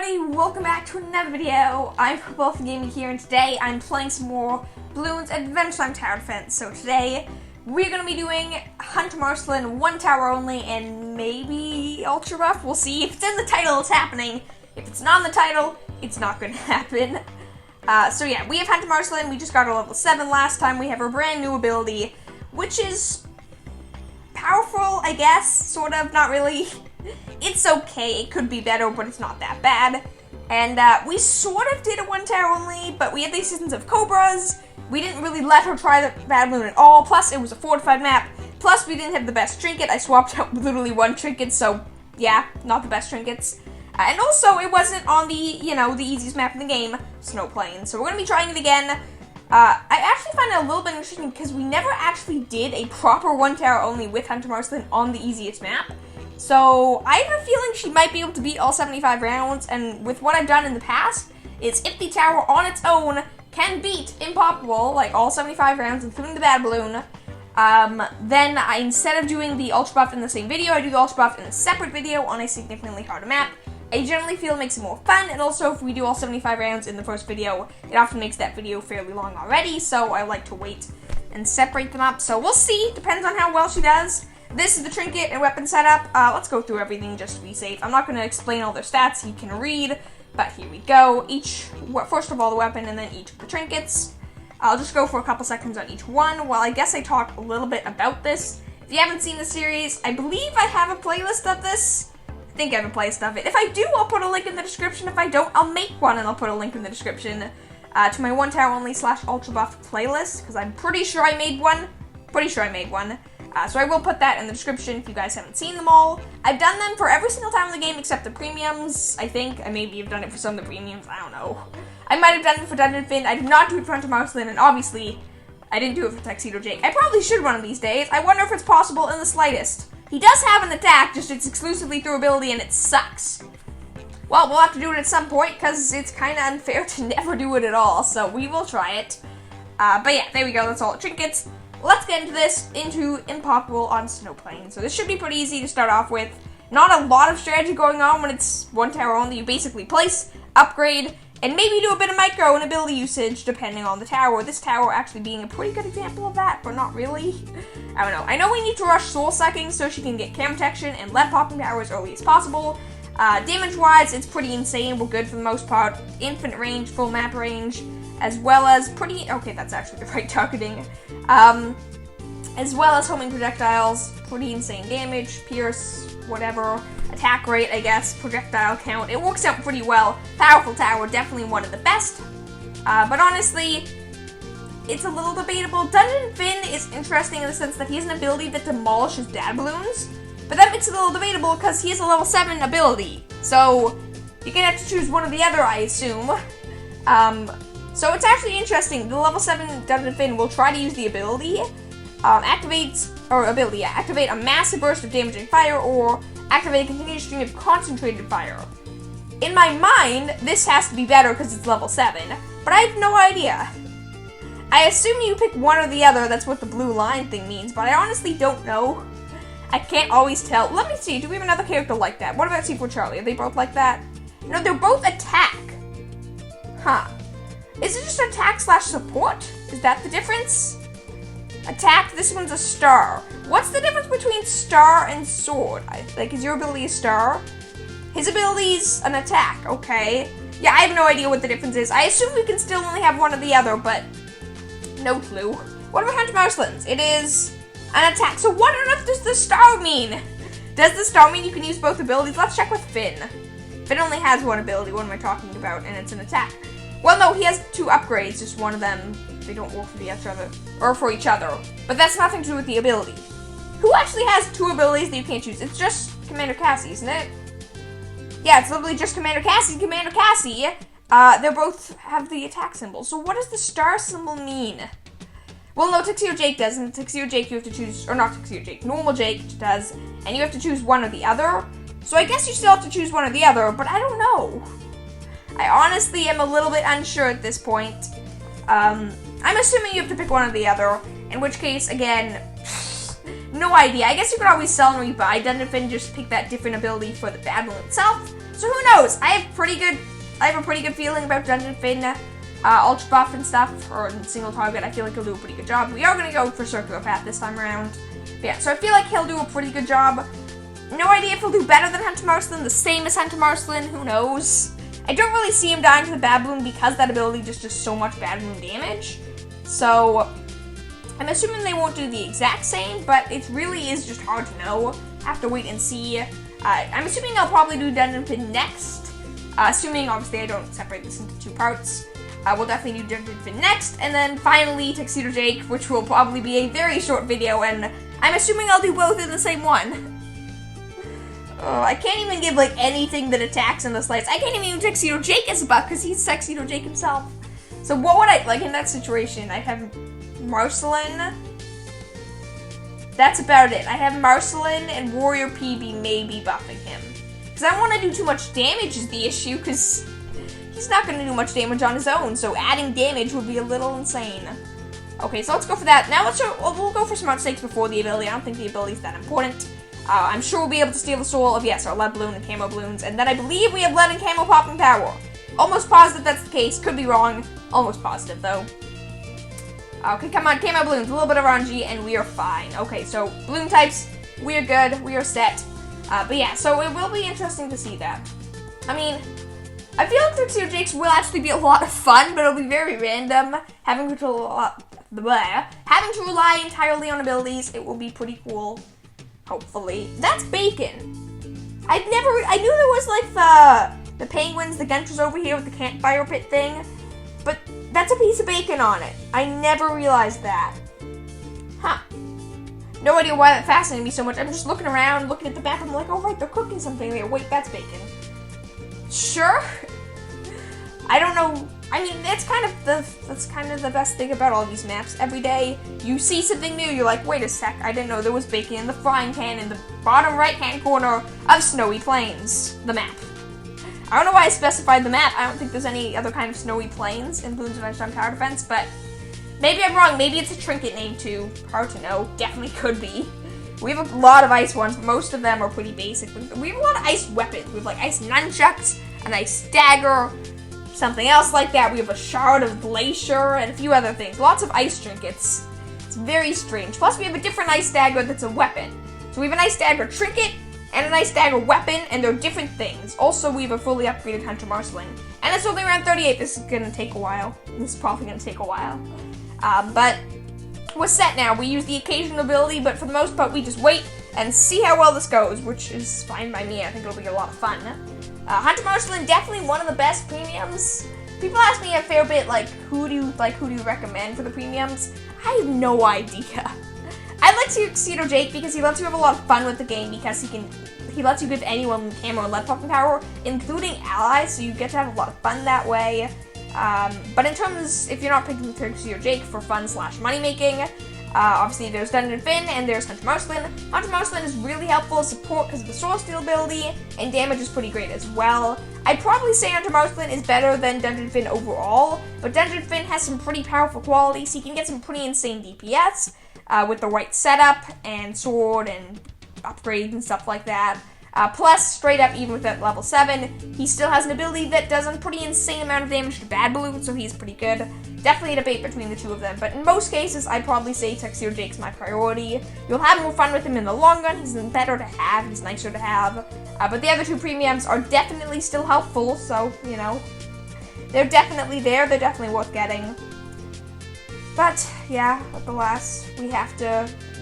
everybody, welcome back to another video. I'm Purple Gaming here, and today I'm playing some more Bloons Adventure Time Tower Defense. So today, we're going to be doing Hunt Marceline, one tower only, and maybe Ultra Buff. We'll see. If it's in the title, it's happening. If it's not in the title, it's not going to happen. So yeah, we have Hunt Marceline. We just got her level 7 last time. We have her brand new ability, which is powerful, I guess, sort of, not really. It's okay, it could be better, but it's not that bad. And we sort of did a one tower only, but we had these seasons of Cobras. We didn't really let her try the Bad Bloon at all, plus it was a fortified map, plus we didn't have the best trinket. I swapped out literally one trinket, so yeah, not the best trinkets. And also, it wasn't on the, the easiest map in the game, Snow Plains. So we're going to be trying it again. I actually find it a little bit interesting because we never actually did a proper one tower only with Hunter Marceline on the easiest map. So I have a feeling she might be able to beat all 75 rounds, and with what I've done in the past, is if the tower on its own can beat Impossible, like all 75 rounds, including the Bad Bloon, then instead of doing the Ultra Buff in the same video, I do the Ultra Buff in a separate video on a significantly harder map. I generally feel it makes it more fun, and also if we do all 75 rounds in the first video, it often makes that video fairly long already, so I like to wait and separate them up. So we'll see, depends on how well she does. This is the trinket and weapon setup. Let's go through everything just to be safe. I'm not going to explain all their stats, you can read, but here we go. First of all, the weapon, and then each of the trinkets. I'll just go for a couple seconds on each one, while I guess I talk a little bit about this. If you haven't seen the series, I believe I have a playlist of this. I think I have a playlist of it. If I do, I'll put a link in the description. If I don't, I'll make one, and I'll put a link in the description to my one tower only / Ultra Buff playlist, because I'm pretty sure I made one. So I will put that in the description if you guys haven't seen them all. I've done them for every single time in the game except the premiums, I think. I maybe have done it for some of the premiums, I don't know. I might have done it for Dungeon Fin. I did not do it for Hunter Marceline, and obviously, I didn't do it for Tuxedo Jake. I probably should one of these days. I wonder if it's possible in the slightest. He does have an attack, just it's exclusively through ability, and it sucks. Well, we'll have to do it at some point, because it's kind of unfair to never do it at all, so we will try it. But yeah, there we go, that's all the trinkets. Let's get into Impossible on Snow Plains. So this should be pretty easy to start off with. Not a lot of strategy going on when it's one tower only. You basically place, upgrade, and maybe do a bit of micro and ability usage depending on the tower. This tower actually being a pretty good example of that, but not really. I don't know. I know we need to rush Soul Sucking so she can get cam protection and let popping power as early as possible. Damage-wise, it's pretty insane. We're good for the most part. Infinite range, full map range, as well as okay, that's actually the right targeting. As well as homing projectiles, pretty insane damage, pierce, whatever, attack rate, I guess, projectile count. It works out pretty well. Powerful tower, definitely one of the best. But honestly, it's a little debatable. Dungeon Fin is interesting in the sense that he has an ability that demolishes Bad Bloons, but that makes it a little debatable because he has a level 7 ability. So, you're gonna have to choose one or the other, I assume. So it's actually interesting. The level 7 Dungeon Fin will try to use the ability, activate a massive burst of damaging fire, or activate a continuous stream of concentrated fire. In my mind, this has to be better because it's level 7, but I have no idea. I assume you pick one or the other, that's what the blue line thing means, but I honestly don't know. I can't always tell. Let me see, do we have another character like that? What about C4 Charlie? Are they both like that? No, they're both attack. Huh. Is it just attack / support? Is that the difference? Attack, this one's a star. What's the difference between star and sword? Is your ability a star? His ability's an attack, okay. Yeah, I have no idea what the difference is. I assume we can still only have one or the other, but no clue. What about Hunter Marceline's? It is an attack. So what on earth does the star mean? Does the star mean you can use both abilities? Let's check with Finn. Finn only has one ability, what am I talking about? And it's an attack. Well, no, he has 2 upgrades, just one of them, they don't work for each other, but that's nothing to do with the ability. Who actually has 2 abilities that you can't choose? It's just Commander Cassie, isn't it? Yeah, it's literally just Commander Cassie. They both have the attack symbol, so what does the star symbol mean? Well, no, Tuxedo Jake doesn't. Tuxedo Jake you have to choose, or not Tuxedo Jake, normal Jake does, and you have to choose one or the other, so I guess you still have to choose one or the other, but I don't know. I honestly am a little bit unsure at this point. I'm assuming you have to pick one or the other, in which case, again, no idea. I guess you could always sell and rebuy Dungeon Fin, just pick that different ability for the Bad Bloon itself. So who knows? I have a pretty good feeling about Dungeon Finn, Ultra Buff and stuff, or single target. I feel like he'll do a pretty good job. We are going to go for Circular Path this time around. But yeah, so I feel like he'll do a pretty good job. No idea if he'll do better than Hunter Marceline, the same as Hunter Marceline, who knows? I don't really see him dying to the Bad Bloon because that ability just does so much Bad Bloon damage. So, I'm assuming they won't do the exact same, but it really is just hard to know. Have to wait and see. I'm assuming I'll probably do Dungeon Finn next. Assuming, obviously, I don't separate this into 2 parts. We'll definitely do Dungeon Finn next, and then finally Tuxedo Jake, which will probably be a very short video, and I'm assuming I'll do both in the same one. Oh, I can't even give, like, anything that attacks in the slides. I can't even use Tuxedo Jake as a buff, because he's Tuxedo Jake himself. So what would I, like, in that situation? I have Marceline. That's about it. I have Marceline and Warrior PB maybe buffing him. Because I don't want to do too much damage is the issue, because he's not going to do much damage on his own, so adding damage would be a little insane. Okay, so let's go for that. Now we'll go for Smart Stakes before the ability. I don't think the ability is that important. I'm sure we'll be able to steal the soul of, yes, our lead balloon and camo balloons, and then I believe we have lead and camo popping power. Almost positive that's the case. Could be wrong. Almost positive, though. Okay, come on, camo balloons. A little bit of RNG, and we are fine. Okay, so balloon types, we are good. We are set. But yeah, so it will be interesting to see that. I mean, I feel like Tuxedo Jakes will actually be a lot of fun, but it'll be very random. Having to rely entirely on abilities, it will be pretty cool. Hopefully. That's bacon. I knew there was like the penguins, the Gentras over here with the campfire pit thing, but that's a piece of bacon on it. I never realized that. Huh. No idea why that fascinated me so much. I'm just looking around, looking at the map, I'm like, oh right, they're cooking something there. Wait, that's bacon. Sure. I don't know. I mean, that's kind of the best thing about all these maps. Every day you see something new, you're like, wait a sec, I didn't know there was bacon in the frying pan in the bottom right-hand corner of Snowy Plains, the map. I don't know why I specified the map. I don't think there's any other kind of snowy plains in Bloons Adventure Time Tower Defense, but maybe I'm wrong. Maybe it's a trinket name too. Hard to know. Definitely could be. We have a lot of ice ones, but most of them are pretty basic. We have a lot of ice weapons. We have like ice nunchucks, an ice dagger, something else like that. We have a shard of glacier and a few other things. Lots of ice trinkets. It's very strange. Plus we have a different ice dagger that's a weapon. So we have an ice dagger trinket and an ice dagger weapon, and they're different things. Also, we have a fully upgraded Hunter Marceline. And it's only around 38. This is gonna take a while. This is probably gonna take a while. But we're set now. We use the occasional ability, but for the most part, we just wait and see how well this goes, which is fine by me. I think it'll be a lot of fun. Hunter Marceline, definitely one of the best premiums. People ask me a fair bit, like, who do you recommend for the premiums? I have no idea. I like Tuxedo Jake because he lets you have a lot of fun with the game because he lets you give anyone camo and lead popping power, including allies, so you get to have a lot of fun that way. But in terms, if you're not picking Tuxedo Jake for fun / money making, obviously there's Dungeon Finn and there's Hunter Marceline. Hunter Marceline is really helpful as support because of the Soul Steal ability, and damage is pretty great as well. I'd probably say Hunter Marceline is better than Dungeon Finn overall, but Dungeon Finn has some pretty powerful qualities. He can get some pretty insane DPS with the right setup and sword and upgrades and stuff like that. Plus, straight up, even with that level 7, he still has an ability that does a pretty insane amount of damage to Bad Bloon, so he's pretty good. Definitely a debate between the two of them, but in most cases, I'd probably say Tuxedo Jake's my priority. You'll have more fun with him in the long run. He's better to have. He's nicer to have. But the other two premiums are definitely still helpful, so, you know, they're definitely there. They're definitely worth getting. But, yeah, alas,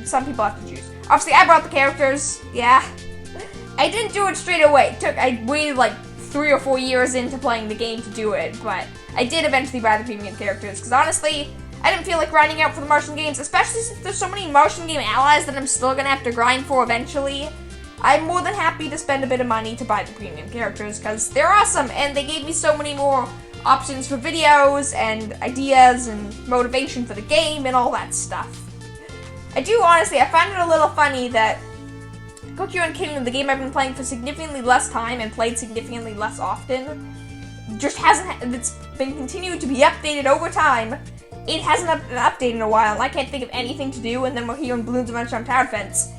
some people have to choose. Obviously, I brought the characters, yeah. I didn't do it straight away. I waited like 3 or 4 years into playing the game to do it, but I did eventually buy the premium characters, because honestly, I didn't feel like grinding out for the Martian games, especially since there's so many Martian game allies that I'm still gonna have to grind for eventually. I'm more than happy to spend a bit of money to buy the premium characters, because they're awesome, and they gave me so many more options for videos, and ideas, and motivation for the game, and all that stuff. I find it a little funny that Kokyo Kingdom, the game I've been playing for significantly less time and played significantly less often, it's been continued to be updated over time. It hasn't been updated in a while, and I can't think of anything to do, and then we're here in Bloons Adventure Time Tower Defense.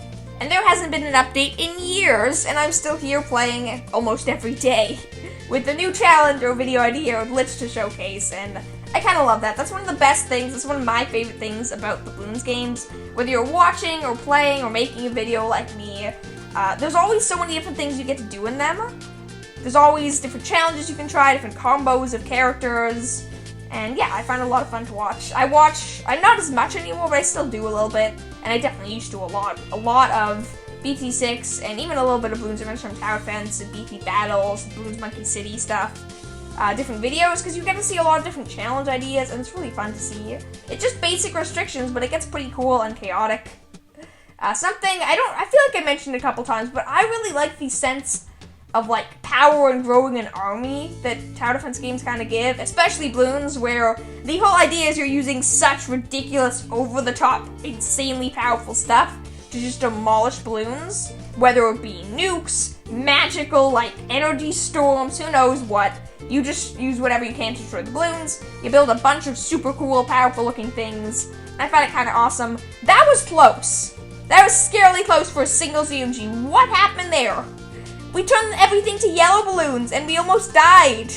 And there hasn't been an update in years, and I'm still here playing almost every day with a new challenge or video idea or glitch to showcase, and I kind of love that. That's one of the best things. It's one of my favorite things about the Bloons games. Whether you're watching or playing or making a video like me, there's always so many different things you get to do in them. There's always different challenges you can try, different combos of characters, and yeah, I find it a lot of fun to watch. I'm not as much anymore, but I still do a little bit, and I definitely used to a lot of BT6, and even a little bit of Bloons Adventure from Tower Defense, and BT Battles, Bloons Monkey City stuff. Different videos, because you get to see a lot of different challenge ideas, and it's really fun to see. It's just basic restrictions, but it gets pretty cool and chaotic. Something, I feel like I mentioned a couple times, but I really like the sense of, like, power and growing an army that Tower Defense games kind of give, especially Bloons, where the whole idea is you're using such ridiculous, over-the-top, insanely powerful stuff to just demolish Bloons, whether it be nukes, magical, like, energy storms, who knows what. You just use whatever you can to destroy the Bloons. You build a bunch of super cool, powerful-looking things. I find it kind of awesome. That was close. That was scarily close for a single ZMG. What happened there? We turned everything to yellow balloons, and we almost died.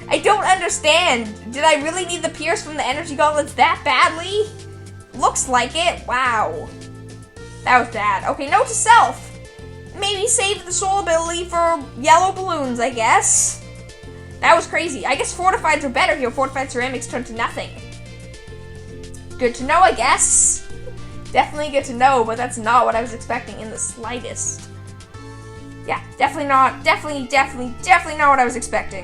I don't understand. Did I really need the Pierce from the energy gauntlets that badly? Looks like it. Wow. That was bad. Okay, note to self. Maybe save the soul ability for yellow balloons, I guess. That was crazy. I guess fortifieds are better here. Fortified ceramics turn to nothing. Good to know, I guess. Definitely good to know, but that's not what I was expecting in the slightest. Yeah, definitely not what I was expecting.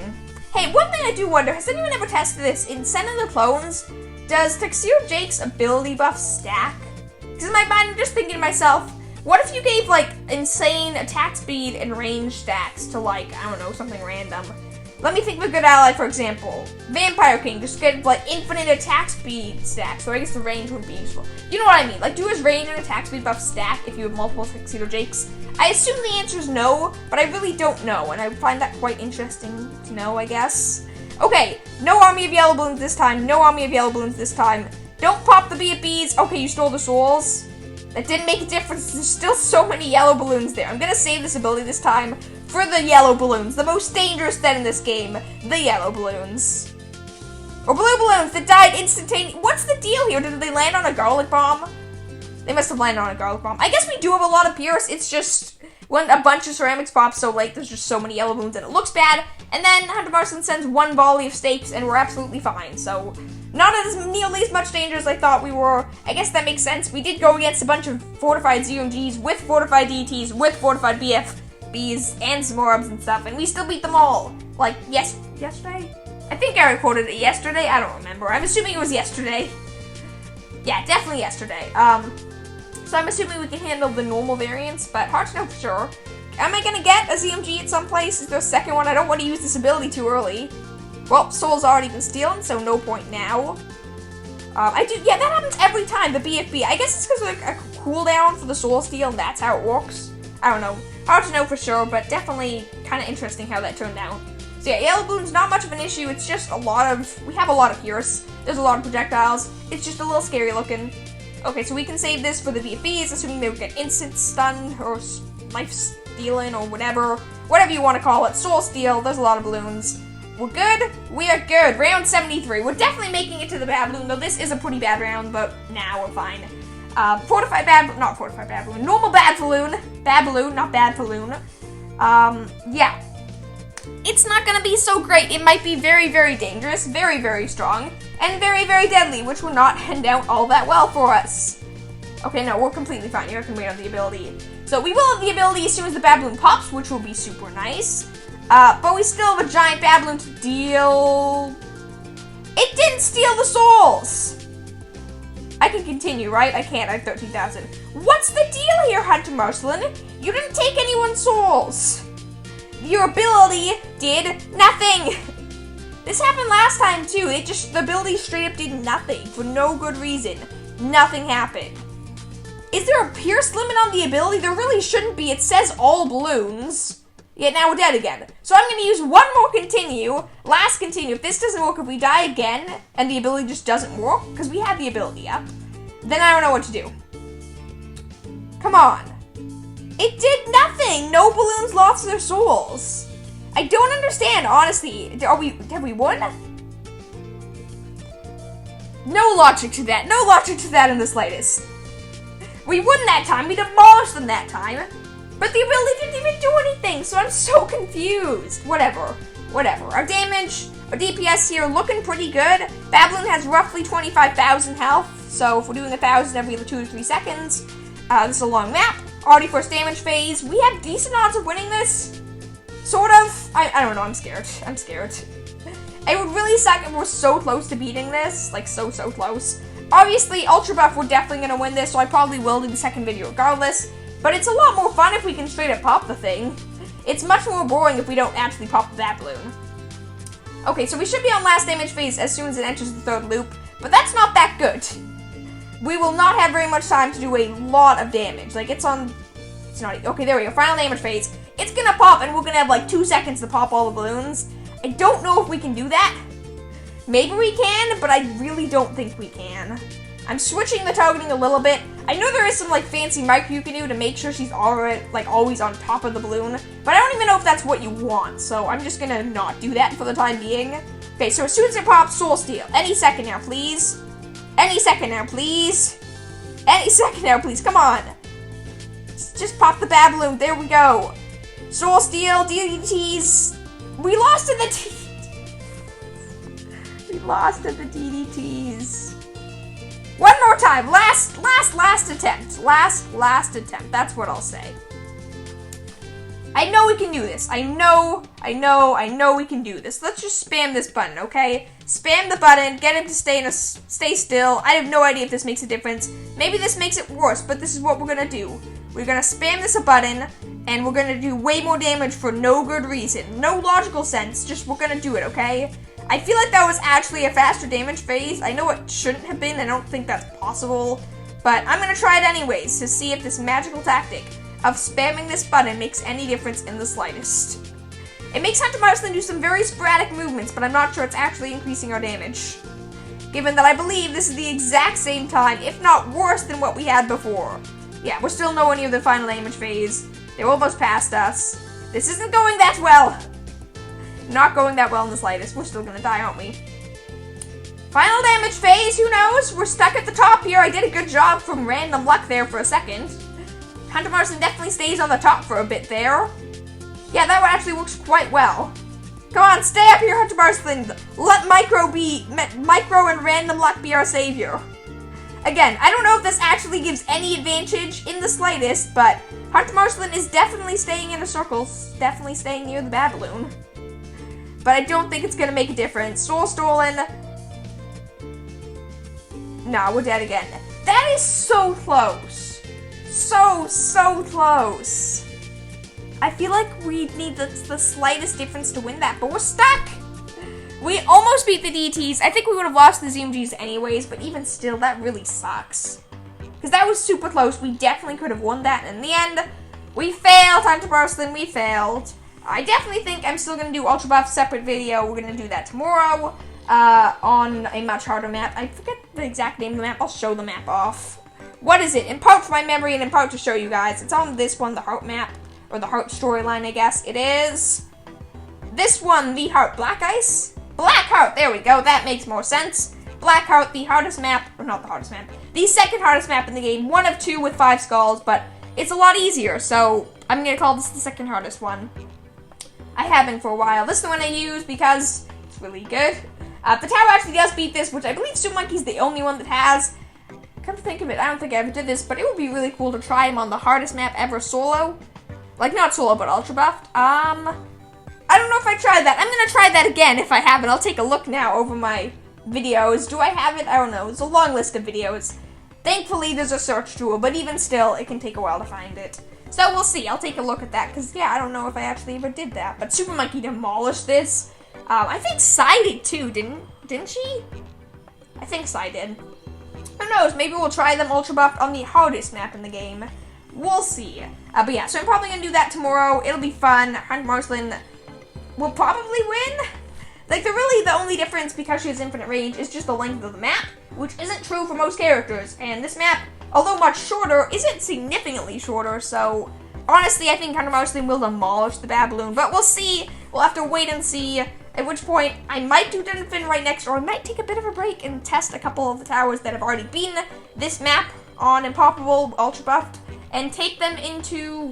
Hey, one thing I do wonder, has anyone ever tested this? In Send of the Clones, does Tuxedo Jake's ability buff stack? Because in my mind, I'm just thinking to myself, what if you gave, like, insane attack speed and range stacks to, like, I don't know, something random? Let me think of a good ally, for example. Vampire King, just get, like, infinite attack speed stacks, so I guess the range wouldn't be useful. You know what I mean? Like, do his range and attack speed buff stack if you have multiple Tuxedo Jakes? I assume the answer is no, but I really don't know, and I find that quite interesting to know, I guess. Okay, no army of yellow balloons this time, no army of yellow balloons this time. Don't pop the BFBs. Okay, you stole the souls. That didn't make a difference. There's still so many yellow balloons there. I'm gonna save this ability this time for the yellow balloons. The most dangerous then in this game. The yellow balloons. Or blue balloons that died instantaneously. What's the deal here? Did they land on a garlic bomb? They must have landed on a garlic bomb. I guess we do have a lot of Pierce. It's just when a bunch of ceramics pop so late, there's just so many yellow balloons and it looks bad. And then Hunter Marceline sends one volley of stakes and we're absolutely fine. So not as nearly as much danger as I thought we were. I guess that makes sense. We did go against a bunch of fortified ZMGs with fortified DTs, with fortified BFBs, and some orbs and stuff, and we still beat them all. Like, yesterday? I think I recorded it yesterday. I don't remember. I'm assuming it was yesterday. Yeah, definitely yesterday. So I'm assuming we can handle the normal variants, but hard to know for sure. Am I gonna get a ZMG at some place? Is there a second one? I don't want to use this ability too early. Well, Soul's already been stolen, so no point now. Yeah, that happens every time, the BFB. I guess it's because of like a cooldown for the Soul Steal, and that's how it works. I don't know. Hard to know for sure, but definitely kind of interesting how that turned out. So yeah, yellow balloon's not much of an issue. It's just we have a lot of Pierce. There's a lot of projectiles. It's just a little scary looking. Okay, so we can save this for the BFBs, assuming they would get instant stun or life stealing or whatever you want to call it. Soul Steal. There's a lot of balloons. We're good. We are good. Round 73. We're definitely making it to the bad balloon, though this is a pretty bad round, but now we're fine. Not fortified bad balloon. Normal bad balloon. Bad balloon, not bad balloon. Yeah. It's not gonna be so great. It might be very, very dangerous, very, very strong, and very, very deadly, which will not hand out all that well for us. Okay, no, we're completely fine. You're gonna wait on the ability. So we will have the ability as soon as the bad balloon pops, which will be super nice. But we still have a giant bad balloon to deal. It didn't steal the souls. I can continue, right? I can't. I have 13,000. What's the deal here, Hunter Marceline? You didn't take anyone's souls. Your ability did nothing. This happened last time too. The ability straight up did nothing for no good reason. Nothing happened. Is there a Pierce limit on the ability? There really shouldn't be. It says all balloons. Yet now we're dead again. So I'm going to use one more continue. Last continue. If this doesn't work, if we die again, and the ability just doesn't work, because we have the ability up, then I don't know what to do. Come on. It did nothing. No balloons lost their souls. I don't understand, honestly. Have we won? No logic to that. No logic to that in the slightest. We won that time. We demolished them that time. But the ability didn't even do anything, so I'm so confused. Whatever. Our damage, our DPS here looking pretty good. Bloon has roughly 25,000 health, so if we're doing 1,000 every 2 to 3 seconds, this is a long map. Already first damage phase. We have decent odds of winning this. Sort of. I don't know, I'm scared. It would really suck if we're so close to beating this. Like, so close. Obviously, Ultra Buff, we're definitely going to win this, so I probably will do the second video regardless. But it's a lot more fun if we can straight up pop the thing. It's much more boring if we don't actually pop that balloon. Okay, so we should be on last damage phase as soon as it enters the third loop, but that's not that good. We will not have very much time to do a lot of damage. Like, it's not, okay, there we go, final damage phase. It's gonna pop, and we're gonna have like 2 seconds to pop all the balloons. I don't know if we can do that. Maybe we can, but I really don't think we can. I'm switching the targeting a little bit. I know there is some like fancy micro you can do to make sure she's already like always on top of the balloon, but I don't even know if that's what you want, so I'm just gonna not do that for the time being. Okay, so as soon as it pops, Soul Steal. Any second now, please. Any second now, please. Any second now, please. Come on. Just pop the bad balloon. There we go. Soul Steal, DDTs. We lost to the We lost to the DDTs. One more time. Last attempt. Last attempt. That's what I'll say. I know we can do this. I know we can do this. Let's just spam this button, okay? Spam the button, get him to stay still. I have no idea if this makes a difference. Maybe this makes it worse, but this is what we're gonna do. We're gonna spam this a button, and we're gonna do way more damage for no good reason. No logical sense, just we're gonna do it, okay? I feel like that was actually a faster damage phase. I know it shouldn't have been. I don't think that's possible. But I'm going to try it anyways to see if this magical tactic of spamming this button makes any difference in the slightest. It makes Hunter Marceline do some very sporadic movements, but I'm not sure it's actually increasing our damage. Given that I believe this is the exact same time, if not worse than what we had before. Yeah, we're still nowhere near the final damage phase. They're almost past us. This isn't going that well. Not going that well in the slightest. We're still gonna die, aren't we? Final damage phase, who knows? We're stuck at the top here. I did a good job from random luck there for a second. Hunter Marceline definitely stays on the top for a bit there. Yeah, that one actually works quite well. Come on, stay up here, Hunter Marceline. Let Micro and random luck be our savior. Again, I don't know if this actually gives any advantage in the slightest, but Hunter Marceline is definitely staying in a circle. Definitely staying near the bad balloon. But I don't think it's going to make a difference. Soul Stolen. Nah, we're dead again. That is so close. So close. I feel like we need the slightest difference to win that, but we're stuck. We almost beat the DTs. I think we would have lost the ZMGs anyways, but even still, that really sucks. Because that was super close. We definitely could have won that. And in the end, we failed, Hunter Marceline. We failed. I definitely think I'm still going to do Ultra Buff separate video. We're going to do that tomorrow on a much harder map. I forget the exact name of the map. I'll show the map off. What is it? In part for my memory and in part to show you guys. It's on this one, the Heart map. Or the Heart storyline, I guess. It is this one, the Heart Black Ice. Black Heart, there we go. That makes more sense. Black Heart, the hardest map. Or not the hardest map. The second hardest map in the game. One of 2 with 5 skulls, but it's a lot easier. So I'm going to call this the second hardest one. I have been for a while. This is the one I use because it's really good. The tower actually does beat this, which I believe Super Monkey's the only one that has. Come to think of it, I don't think I ever did this, but it would be really cool to try him on the hardest map ever solo. Like, not solo, but ultra buffed. I don't know if I tried that. I'm going to try that again if I have it. I'll take a look now over my videos. Do I have it? I don't know. It's a long list of videos. Thankfully, there's a search tool, but even still, it can take a while to find it. So we'll see. I'll take a look at that, because, yeah, I don't know if I actually ever did that. But Super Monkey demolished this. I think Sai did, too, didn't she? I think Sai did. Who knows? Maybe we'll try them ultra buffed on the hardest map in the game. We'll see. But yeah, so I'm probably going to do that tomorrow. It'll be fun. Hunter Marceline will probably win. Like, the only difference, because she has infinite range, is just the length of the map, which isn't true for most characters. And this map although much shorter, isn't significantly shorter, so honestly, I think Hunter Marceline will demolish the Bloon, but we'll see. We'll have to wait and see, at which point I might do Dunfin right next, or I might take a bit of a break and test a couple of the towers that have already been this map on Impoppable Ultra Buffed, and take them into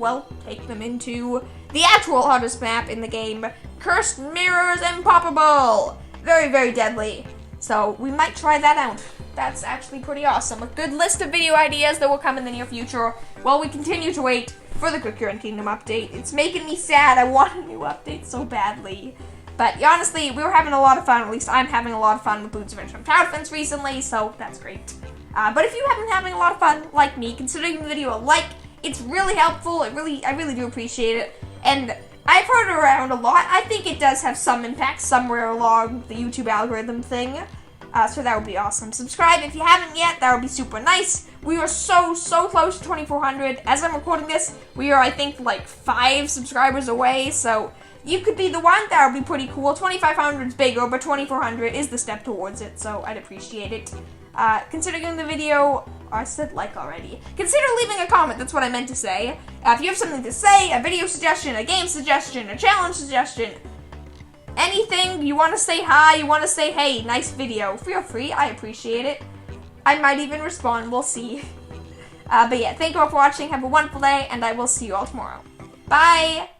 the actual hardest map in the game, Cursed Mirrors Impoppable. Very, very deadly. So we might try that out. That's actually pretty awesome. A good list of video ideas that will come in the near future while we continue to wait for the Cookure Kingdom update. It's making me sad. I want a new update so badly. But honestly, we were having a lot of fun. At least I'm having a lot of fun with Bloons Adventure on Tower Defense recently, so that's great. But if you haven't been having a lot of fun, like me, consider giving the video a like. It's really helpful. I really do appreciate it. And I've heard it around a lot. I think it does have some impact somewhere along the YouTube algorithm thing. So that would be awesome. Subscribe if you haven't yet. That would be super nice. We are so close to 2,400. As I'm recording this, we are, I think, like 5 subscribers away. So you could be the one. That would be pretty cool. 2,500 is bigger, but 2,400 is the step towards it. So I'd appreciate it. Consider giving the video, I said like already. Consider leaving a comment, that's what I meant to say. If you have something to say, a video suggestion, a game suggestion, a challenge suggestion, anything, you want to say hi, you want to say, hey, nice video, feel free, I appreciate it. I might even respond, we'll see. But yeah, thank you all for watching, have a wonderful day, and I will see you all tomorrow. Bye!